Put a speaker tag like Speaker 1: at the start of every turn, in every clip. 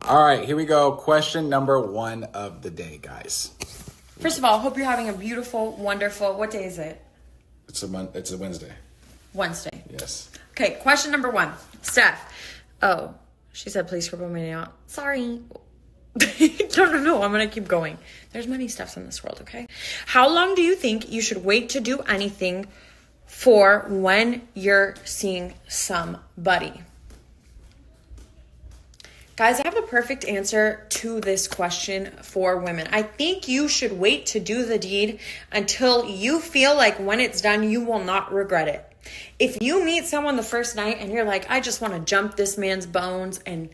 Speaker 1: All right, here we go. Question number 1 of the day, guys.
Speaker 2: First of all, hope you're having a beautiful, wonderful, what day is it?
Speaker 1: It's a Wednesday.
Speaker 2: Wednesday.
Speaker 1: Yes.
Speaker 2: Okay, question number 1. Steph. Oh, she said, please scribble me out. Sorry. No, I'm going to keep going. There's many Stephs in this world, okay? How long do you think you should wait to do anything for when you're seeing somebody? Guys, I have a perfect answer to this question for women. I think you should wait to do the deed until you feel like when it's done, you will not regret it. If you meet someone the first night and you're like, I just want to jump this man's bones and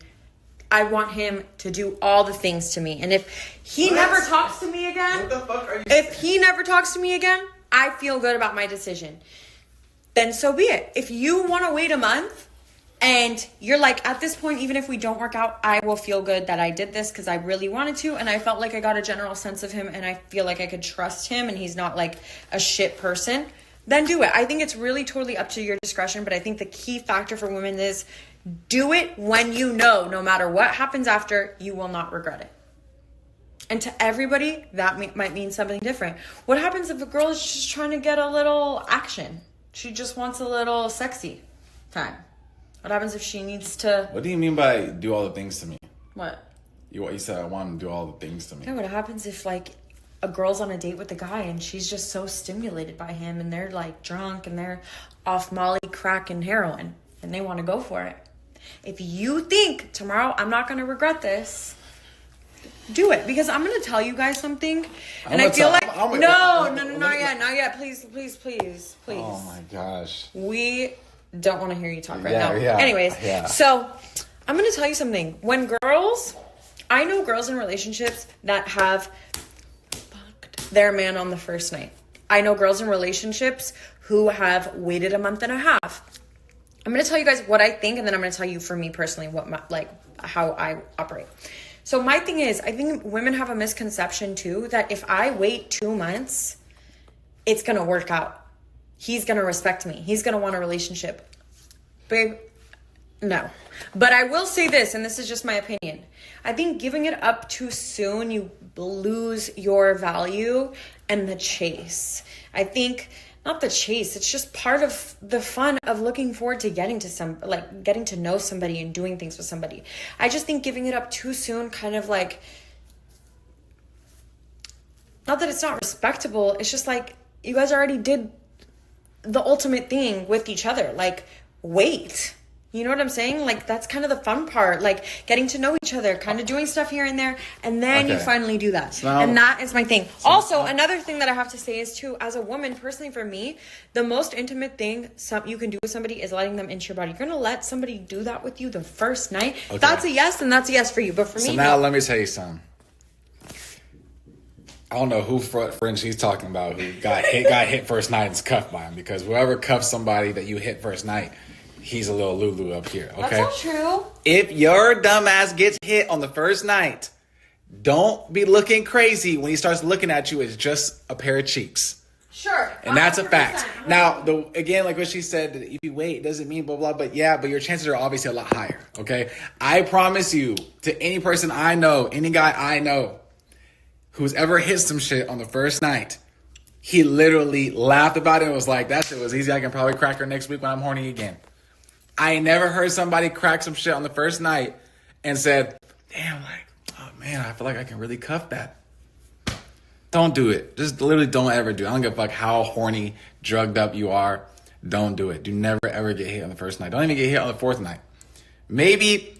Speaker 2: I want him to do all the things to me. And if he never talks to me again,
Speaker 1: what the fuck are you
Speaker 2: if he never talks to me again, I feel good about my decision. Then so be it. If you want to wait a month and you're like, at this point, even if we don't work out, I will feel good that I did this because I really wanted to. And I felt like I got a general sense of him and I feel like I could trust him and he's not like a shit person, then do it. I think it's really totally up to your discretion. But I think the key factor for women is do it when you know, no matter what happens after, you will not regret it. And to everybody, that might mean something different. What happens if a girl is just trying to get a little action? She just wants a little sexy time. What happens if she needs to...
Speaker 1: What do you mean by do all the things to me?
Speaker 2: What?
Speaker 1: You said I want him to do all the things to me.
Speaker 2: Yeah, what happens if like a girl's on a date with a guy and she's just so stimulated by him and they're like drunk and they're off Molly, crack, and heroin and they want to go for it? If you think tomorrow I'm not going to regret this, do it. Because I'm going to tell you guys something. And I feel like... No, not yet. Please.
Speaker 1: Oh my gosh.
Speaker 2: We don't want to hear you talk right now.
Speaker 1: Yeah.
Speaker 2: Anyways, so I'm going to tell you something. I know girls in relationships that have fucked their man on the first night. I know girls in relationships who have waited a month and a half. I'm going to tell you guys what I think, and then I'm going to tell you for me personally how I operate. So my thing is, I think women have a misconception too, that if I wait 2 months, it's going to work out. He's going to respect me. He's going to want a relationship. Babe, no. But I will say this, and this is just my opinion. I think giving it up too soon, you lose your value and the chase. I think... Not the chase. It's just part of the fun of looking forward to getting to know somebody and doing things with somebody. I just think giving it up too soon kind of like, not that it's not respectable. It's just like you guys already did the ultimate thing with each other. Like, wait. You know what I'm saying? Like, that's kind of the fun part. Like, getting to know each other, kind of doing stuff here and there, and then you finally do that. And that is my thing. Also, another thing that I have to say is, too, as a woman, personally for me, the most intimate thing you can do with somebody is letting them into your body. You're going to let somebody do that with you the first night. Okay. That's a yes, and that's a yes for you. But for me...
Speaker 1: So now let me tell you something. I don't know who friend she's talking about who got hit first night and is cuffed by him. Because whoever cuffs somebody that you hit first night... He's a little Lulu up here, okay?
Speaker 2: That's not true.
Speaker 1: If your dumbass gets hit on the first night, don't be looking crazy when he starts looking at you as just a pair of cheeks.
Speaker 2: Sure.
Speaker 1: And that's a fact. Now, again, like what she said, if you wait, it doesn't mean blah, blah, but your chances are obviously a lot higher, okay? I promise you, to any person I know, any guy I know, who's ever hit some shit on the first night, he literally laughed about it and was like, that shit was easy. I can probably crack her next week when I'm horny again. I never heard somebody crack some shit on the first night and said, damn, like, oh man, I feel like I can really cuff that. Don't do it. Just literally don't ever do it. I don't give a fuck how horny, drugged up you are. Don't do it. Do never ever get hit on the first night. Don't even get hit on the fourth night. Maybe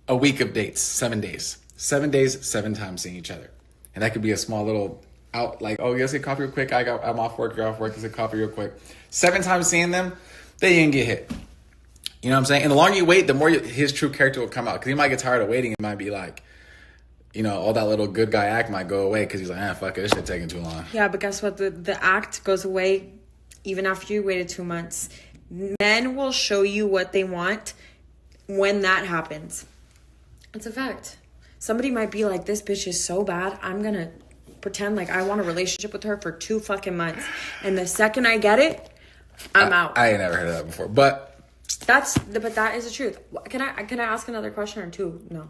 Speaker 1: a week of dates, 7 days. 7 days, 7 times seeing each other. And that could be a small little out, like, oh, let's get coffee real quick. I'm off work, you're off work, let's get coffee real quick. 7 times seeing them, they didn't get hit. You know what I'm saying? And the longer you wait, the more his true character will come out. Because he might get tired of waiting. It might be like, you know, all that little good guy act might go away. Because he's like, fuck it, this shit taking too long.
Speaker 2: Yeah, but guess what? The act goes away even after you waited 2 months. Men will show you what they want when that happens. It's a fact. Somebody might be like, this bitch is so bad, I'm going to pretend like I want a relationship with her for 2 fucking months. And the second I get it, I'm out.
Speaker 1: I ain't never heard of that before. But
Speaker 2: that is the truth. Can I ask another question or two? No.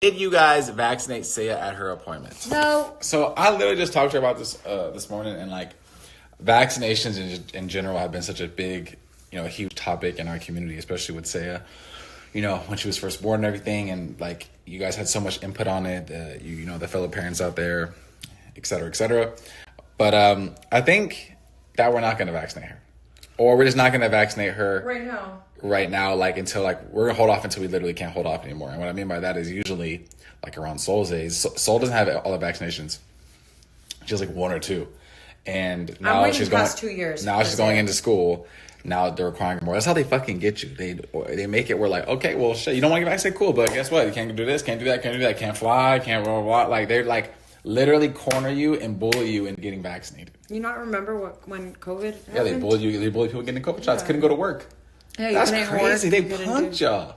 Speaker 1: Did you guys vaccinate Saya at her appointment?
Speaker 2: No.
Speaker 1: So I literally just talked to her about this this morning, and like vaccinations in general have been such a big, huge topic in our community, especially with Saya. When she was first born and everything, and like you guys had so much input on it, the fellow parents out there, et cetera, et cetera. But I think that we're not going to vaccinate her, or we're just not going to vaccinate her right now, like until like we're gonna hold off until we literally can't hold off anymore. And what I mean by that is usually like around Soul's age. Soul doesn't have all the vaccinations; she has like one or two. And now she's going.
Speaker 2: 2 years.
Speaker 1: Now she's going into school. Now they're requiring more. That's how they fucking get you. They make it where like, okay, well, shit, you don't want to get vaccinated, cool, but guess what? You can't do this, can't do that, can't do that, can't fly, can't blah blah blah. Like they're like literally corner you and bully you into getting vaccinated.
Speaker 2: You not remember when COVID happened?
Speaker 1: Yeah, they bullied you. They bullied people getting COVID shots. Couldn't go to work.
Speaker 2: Yeah,
Speaker 1: that's crazy. They punch y'all.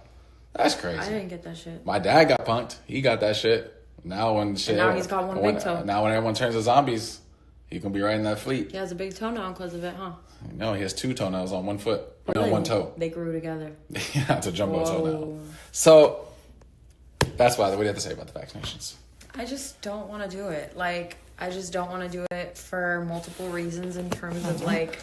Speaker 1: That's crazy.
Speaker 2: I didn't get that shit.
Speaker 1: My dad got punked. He got that shit. Now he's
Speaker 2: got one big toe.
Speaker 1: Now when everyone turns to zombies, he can be right in that fleet.
Speaker 2: He has a big toenail because of it, huh?
Speaker 1: No, he has 2 toenails on one foot.
Speaker 2: Really?
Speaker 1: On one toe.
Speaker 2: They grew together.
Speaker 1: Yeah, it's a jumbo toenail. So that's why. What do you have to say about the vaccinations?
Speaker 2: I just don't want to do it. Like, I just don't want to do it for multiple reasons in terms of like,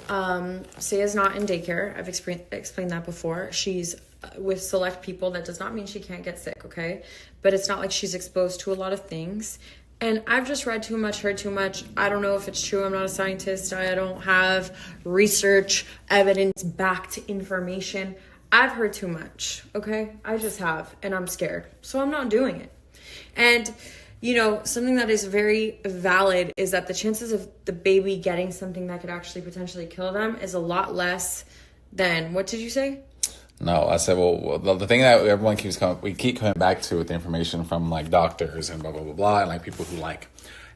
Speaker 2: Saya's not in daycare. I've explained that before. She's with select people. That does not mean she can't get sick, okay? But it's not like she's exposed to a lot of things. And I've just read too much, heard too much. I don't know if it's true. I'm not a scientist. I don't have research, evidence-backed information. I've heard too much, okay? I just have, and I'm scared. So I'm not doing it. And, something that is very valid is that the chances of the baby getting something that could actually potentially kill them is a lot less than, what did you say?
Speaker 1: No, I said, well, the thing that we keep coming back to with the information from like doctors and blah, blah, blah, blah, and like people who like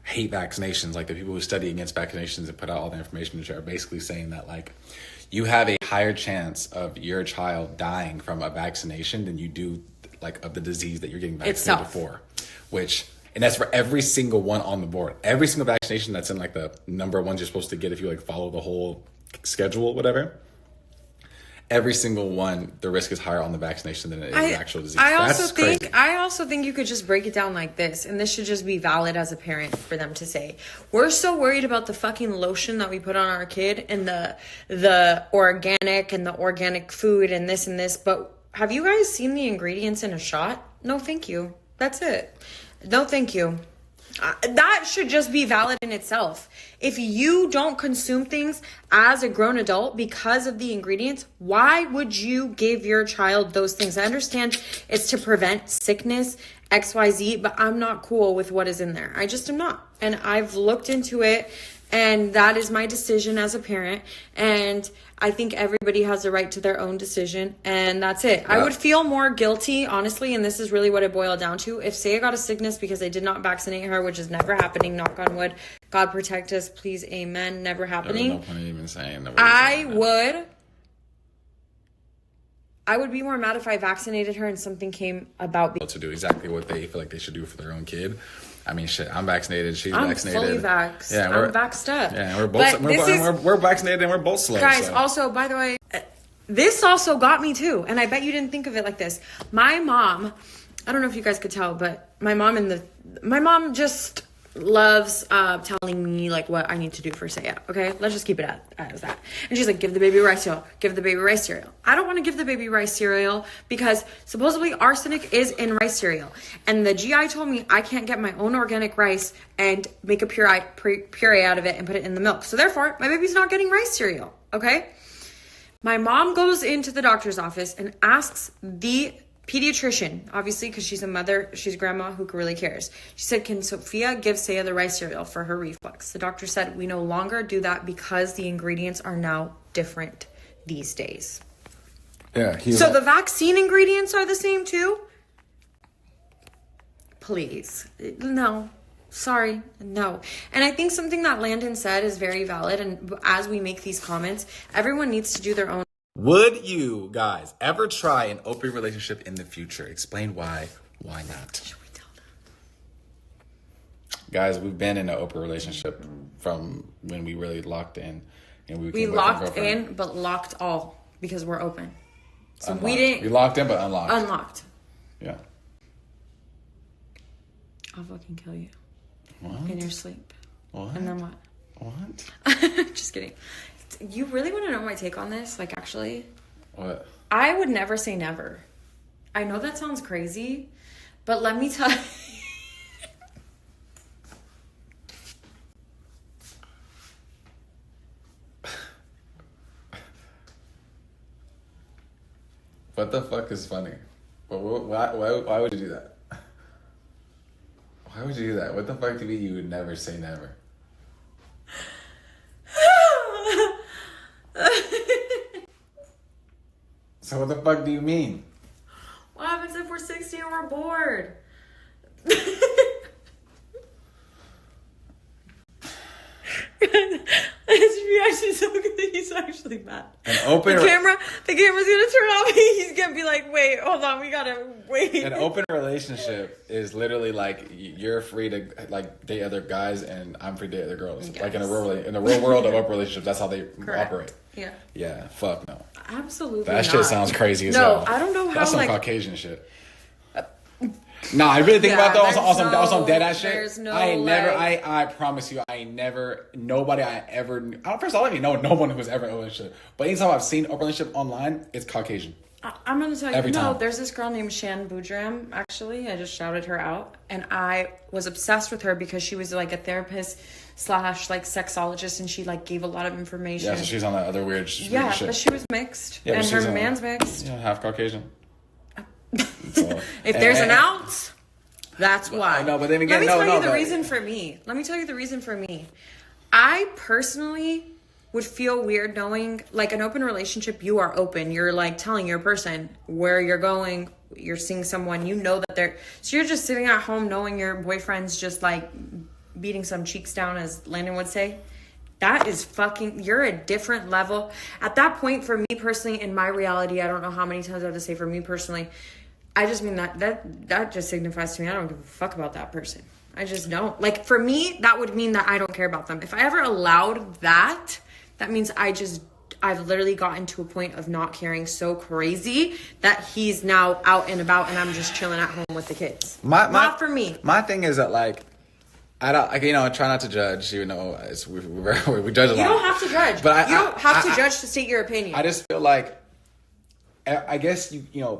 Speaker 1: hate vaccinations, like the people who study against vaccinations and put out all the information, which are basically saying that like you have a higher chance of your child dying from a vaccination than you do like of the disease that you're getting vaccinated for, and that's for every single one on the board. Every single vaccination that's in like the number ones you're supposed to get if you like follow the whole schedule, whatever. Every single one, the risk is higher on the vaccination than it is the actual disease.
Speaker 2: I also think you could just break it down like this, and this should just be valid as a parent for them to say, we're so worried about the fucking lotion that we put on our kid and the organic food and this, but have you guys seen the ingredients in a shot? No, thank you. That's it. No, thank you. That should just be valid in itself. If you don't consume things as a grown adult because of the ingredients, why would you give your child those things? I understand it's to prevent sickness, XYZ, but I'm not cool with what is in there. I just am not. And I've looked into it, and that is my decision as a parent. And I think everybody has a right to their own decision, and that's it. I would feel more guilty, honestly, and this is really what it boiled down to. If Saya got a sickness because they did not vaccinate her, which is never happening, knock on wood, God protect us, please, amen, never happening.
Speaker 1: There's no point even saying that.
Speaker 2: I would be more mad if I vaccinated her and something came about.
Speaker 1: To do exactly what they feel like they should do for their own kid. I mean, shit, I'm vaccinated. She's vaccinated.
Speaker 2: I'm fully vaxxed. Yeah, I'm vaxxed up.
Speaker 1: Yeah, and we're vaccinated and we're both slow.
Speaker 2: Guys, also, by the way, this also got me too. And I bet you didn't think of it like this. My mom, I don't know if you guys could tell, but my mom just loves telling me like what I need to do for Saya. Okay, let's just keep it as that. And she's like, give the baby rice cereal. Give the baby rice cereal. I don't want to give the baby rice cereal because supposedly arsenic is in rice cereal, and the GI told me I can't get my own organic rice and make a puree out of it and put it in the milk. So therefore, my baby's not getting rice cereal. Okay. My mom goes into the doctor's office and asks the pediatrician, obviously, because she's a mother, she's a grandma who really cares. She said, can Sophia give Saya the rice cereal for her reflux? The doctor said, we no longer do that because the ingredients are now different these days.
Speaker 1: Yeah.
Speaker 2: So the vaccine ingredients are the same too? Please. No. Sorry. No. And I think something that Landon said is very valid. And as we make these comments, everyone needs to do their own.
Speaker 1: Would you guys ever try an open relationship in the future? Explain why. Why not?
Speaker 2: Should we tell them?
Speaker 1: Guys, we've been in an open relationship from when we really locked in. And
Speaker 2: we locked in, but locked all because we're open. So
Speaker 1: unlocked. We locked in, but unlocked.
Speaker 2: Unlocked.
Speaker 1: Yeah.
Speaker 2: I'll fucking kill you.
Speaker 1: What?
Speaker 2: In your sleep.
Speaker 1: What?
Speaker 2: And then what?
Speaker 1: What?
Speaker 2: Just kidding. You really want to know my take on this? Like, actually?
Speaker 1: What?
Speaker 2: I would never say never. I know that sounds crazy, but let me tell you.
Speaker 1: What the fuck is funny? Why would you do that? Why would you do that? What the fuck do you mean you would never say never? So what the fuck do you mean?
Speaker 2: What happens if we're 60 and we're bored? His reaction's so good that he's actually mad.
Speaker 1: The camera's
Speaker 2: gonna turn off. He's gonna be like, wait, hold on, we gotta wait.
Speaker 1: An open relationship is literally like you're free to like date other guys and I'm free to date other girls.
Speaker 2: Yes.
Speaker 1: Like in the real world of open relationships, that's how they operate.
Speaker 2: Yeah.
Speaker 1: Yeah. Fuck no.
Speaker 2: Absolutely.
Speaker 1: That shit sounds crazy as
Speaker 2: no,
Speaker 1: hell.
Speaker 2: I don't know how.
Speaker 1: That's some
Speaker 2: like,
Speaker 1: Caucasian shit. No, I really think about that on some dead ass shit.
Speaker 2: There's no,
Speaker 1: I ain't never. I promise you, I ain't never. Nobody I ever. First of all, I don't even know no one who's ever in a relationship. But anytime I've seen a relationship online, it's Caucasian.
Speaker 2: I'm gonna tell you.
Speaker 1: Every time.
Speaker 2: There's this girl named Shan Boudram. Actually, I just shouted her out, and I was obsessed with her because she was like a therapist / like sexologist, and she like gave a lot of information.
Speaker 1: Yeah, so she's on that other weird shit.
Speaker 2: But she was mixed,
Speaker 1: Yeah,
Speaker 2: and her man's mixed.
Speaker 1: Yeah, half Caucasian.
Speaker 2: So, if there's an out, that's why.
Speaker 1: No, but then again,
Speaker 2: Let me tell you the reason for me. Let me tell you the reason for me. I personally would feel weird knowing, like, an open relationship, you are open. You're, like, telling your person where you're going. You're seeing someone. You know that they're... So you're just sitting at home knowing your boyfriend's just, like, beating some cheeks down, as Landon would say. That is fucking... You're a different level. At that point, for me personally, in my reality, I don't know how many times I have to say for me personally... I just mean that just signifies to me I don't give a fuck about that person. I just don't. Like, for me, that would mean that I don't care about them. If I ever allowed that, that means I've literally gotten to a point of not caring so crazy that he's now out and about and I'm just chilling at home with the kids. Not for me.
Speaker 1: My thing is that, like, I don't, like, I try not to judge, even though we judge a lot.
Speaker 2: You don't have to judge.
Speaker 1: But
Speaker 2: you don't have to judge to state your opinion.
Speaker 1: I just feel like, I guess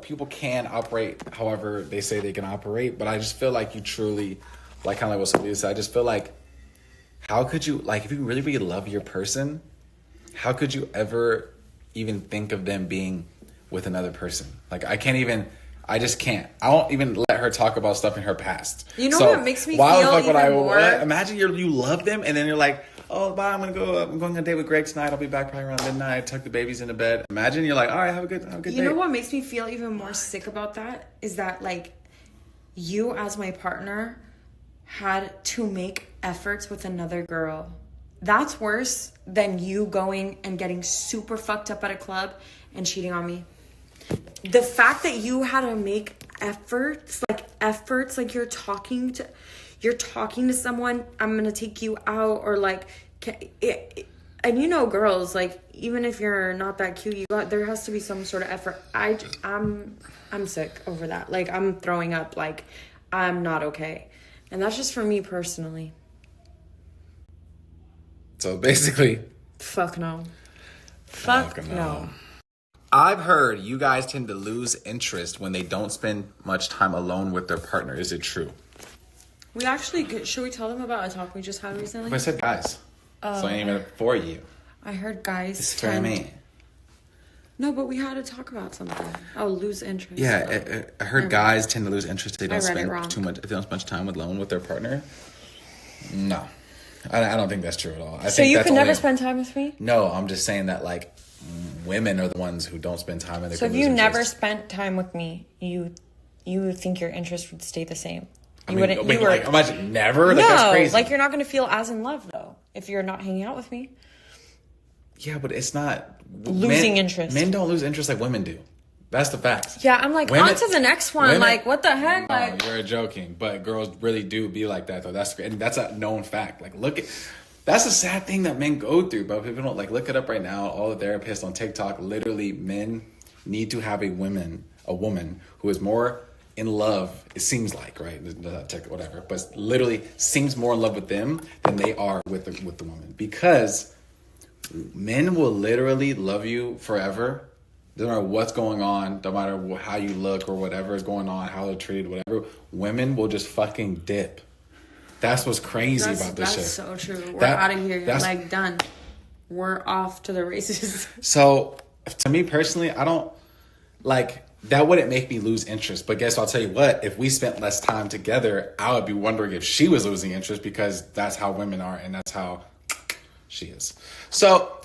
Speaker 1: people can operate however they say they can operate, but I just feel like you truly, like, kind of like what Sophia said, I just feel like, how could you, like, if you really, really love your person, how could you ever even think of them being with another person? Like, I just can't. I won't even let her talk about stuff in her past.
Speaker 2: You know what makes me feel even more?
Speaker 1: Imagine you love them and then you're like, oh, bye, I'm going on a date with Greg tonight. I'll be back probably around midnight. Tuck the babies into bed. Imagine you're like, all right, have a good day.
Speaker 2: You know what makes me feel even more sick about that is that, like, you as my partner had to make efforts with another girl. That's worse than you going and getting super fucked up at a club and cheating on me. The fact that you had to make efforts, like you're talking to someone, I'm going to take you out, or like, and girls, like, even if you're not that cute, there has to be some sort of effort. I'm sick over that. Like, I'm throwing up, like, I'm not okay. And that's just for me personally.
Speaker 1: So basically,
Speaker 2: fuck no. Fuck no.
Speaker 1: I've heard you guys tend to lose interest when they don't spend much time alone with their partner. Is it true?
Speaker 2: We actually, should we tell them about a talk we just had recently?
Speaker 1: I said guys. So I ain't even for you.
Speaker 2: I heard guys.
Speaker 1: It's for me.
Speaker 2: No, but we had to talk about something. Oh, lose interest.
Speaker 1: Yeah, I heard guys tend to lose interest if they don't spend much time alone with their partner. No. I don't think that's true at all.
Speaker 2: So you could never spend time with me?
Speaker 1: No, I'm just saying that, like, women are the ones who don't spend time.
Speaker 2: So if you never spent time with me, you think your interest would stay the same?
Speaker 1: Imagine never?
Speaker 2: No,
Speaker 1: like, that's crazy.
Speaker 2: Like, you're not going to feel as in love, though, if you're not hanging out with me.
Speaker 1: Yeah, but it's not...
Speaker 2: Losing interest.
Speaker 1: Men don't lose interest like women do. That's the fact.
Speaker 2: Yeah, I'm like, on to the next one. Like, what the heck?
Speaker 1: No,
Speaker 2: like,
Speaker 1: you're joking. But girls really do be like that, though. That's a known fact. Like, that's a sad thing that men go through, but people don't, like, look it up right now. All the therapists on TikTok, literally, men need to have a woman who is more in love, it seems like, right? Whatever, but literally seems more in love with them than they are with the woman, because men will literally love you forever. No matter what's going on, no matter how you look or whatever is going on, how they're treated, whatever, women will just fucking dip. That's what's crazy about this shit.
Speaker 2: That's so true. We're out of here. Like, done. We're off to the races.
Speaker 1: So, to me personally, I don't, like, that wouldn't make me lose interest. But guess what? I'll tell you what, if we spent less time together, I would be wondering if she was losing interest, because that's how women are and that's how she is. So,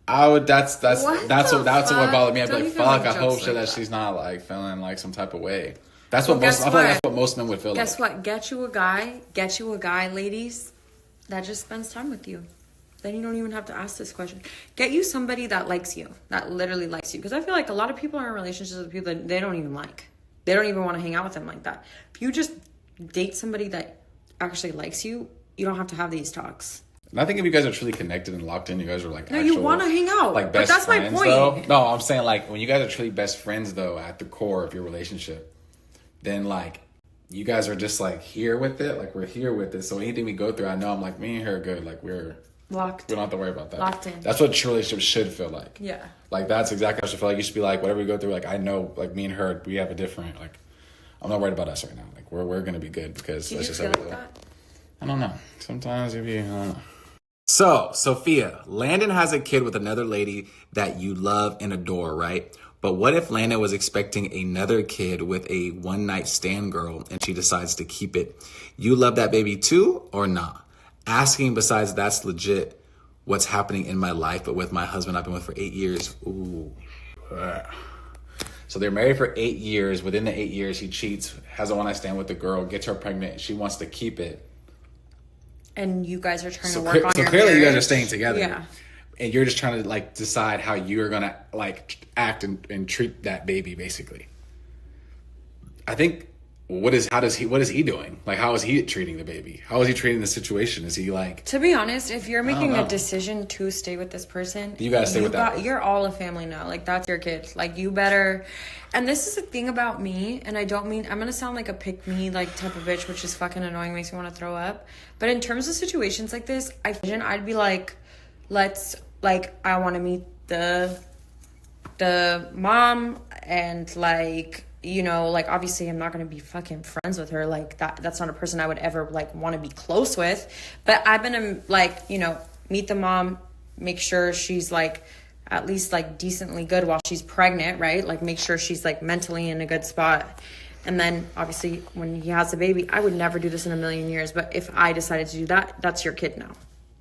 Speaker 1: that's what bothered me. I'd be like, fuck, I hope that she's not like feeling like some type of way. That's what I feel like that's what most men would feel like.
Speaker 2: Guess what? Get you a guy, ladies, that just spends time with you. Then you don't even have to ask this question. Get you somebody that likes you, that literally likes you. Because I feel like a lot of people are in relationships with people that they don't even like. They don't even want to hang out with them like that. If you just date somebody that actually likes you, you don't have to have these talks.
Speaker 1: And I think if you guys are truly connected and locked in, you guys are like,
Speaker 2: no, you want to hang out.
Speaker 1: Like best
Speaker 2: but that's
Speaker 1: friends,
Speaker 2: my point.
Speaker 1: Though. No, I'm saying like when you guys are truly best friends, though, at the core of your relationship, then like you guys are just like here with it. Like we're here with it. So anything we go through, I know I'm like, me and her are good. Like we're locked. We don't have to worry about that.
Speaker 2: Locked in.
Speaker 1: That's what true relationship should feel like.
Speaker 2: Yeah.
Speaker 1: Like that's exactly how it should feel like. You should be like, whatever we go through, like I know, like me and her, we have a different, like I'm not worried about us right now. Like we're gonna be good because that's just how we live. I don't know. Sometimes if you, I don't know. So, Sophia, Landon has a kid with another lady that you love and adore, right? But what if Landon was expecting another kid with a one-night stand girl and she decides to keep it? You love that baby too or not? Asking besides that's legit what's happening in my life, but with my husband I've been with for 8 years. Ooh. So they're married for 8 years. Within the 8 years, he cheats, has a one-night stand with the girl, gets her pregnant. She wants to keep it.
Speaker 2: And you guys are trying to work on your
Speaker 1: So clearly
Speaker 2: marriage.
Speaker 1: you guys are staying together.
Speaker 2: Yeah.
Speaker 1: And you're just trying to like decide how you're going to like act and treat that baby basically. I think what is he doing? Like how is he treating the baby? How is he treating the situation? Is he like,
Speaker 2: to be honest, if you're making a decision to stay with this person,
Speaker 1: you got to stay with that.
Speaker 2: You're all a family now. Like that's your kid. Like you better. And this is the thing about me, and I don't mean, I'm going to sound like a pick me like type of bitch, which is fucking annoying, makes me want to throw up. But in terms of situations like this, I'd be like, I want to meet the mom and like, you know, like obviously I'm not going to be fucking friends with her. Like that's not a person I would ever like want to be close with. But I've been like, you know, meet the mom, make sure she's like at least like decently good while she's pregnant, right? Like make sure she's like mentally in a good spot. And then obviously when he has a baby, I would never do this in a million years. But if I decided to do that, that's your kid now.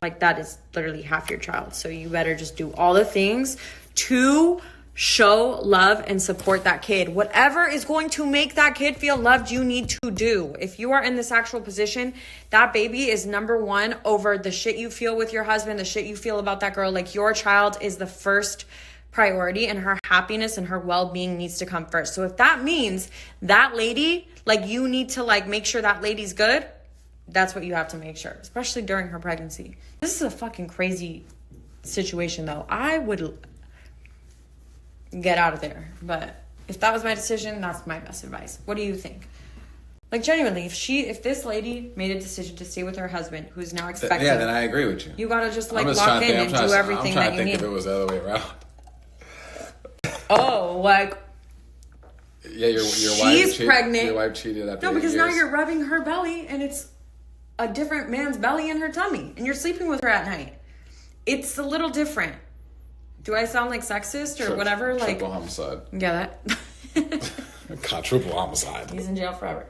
Speaker 2: Like that is literally half your child. So you better just do all the things to show love and support that kid. Whatever is going to make that kid feel loved, you need to do. If you are in this actual position, that baby is number one over the shit you feel with your husband, the shit you feel about that girl. Like your child is the first priority and her happiness and her well-being needs to come first. So if that means that lady, like you need to like make sure that lady's good, that's what you have to make sure, especially during her pregnancy. This is a fucking crazy situation though. I would get out of there. But if that was my decision, that's my best advice. What do you think? Like genuinely, if this lady made a decision to stay with her husband, who's now expecting,
Speaker 1: yeah, then I agree with you.
Speaker 2: You gotta just like lock in and do everything that you need.
Speaker 1: I'm trying to think if it was the other way around.
Speaker 2: Oh, like
Speaker 1: yeah, your
Speaker 2: she's pregnant.
Speaker 1: Your wife cheated after
Speaker 2: no, because
Speaker 1: 8 years.
Speaker 2: now you're rubbing her belly and it's a different man's belly in her tummy, and you're sleeping with her at night. It's a little different. Do I sound like sexist or whatever? Like
Speaker 1: triple homicide.
Speaker 2: Yeah, that.
Speaker 1: God, triple homicide.
Speaker 2: He's in jail forever.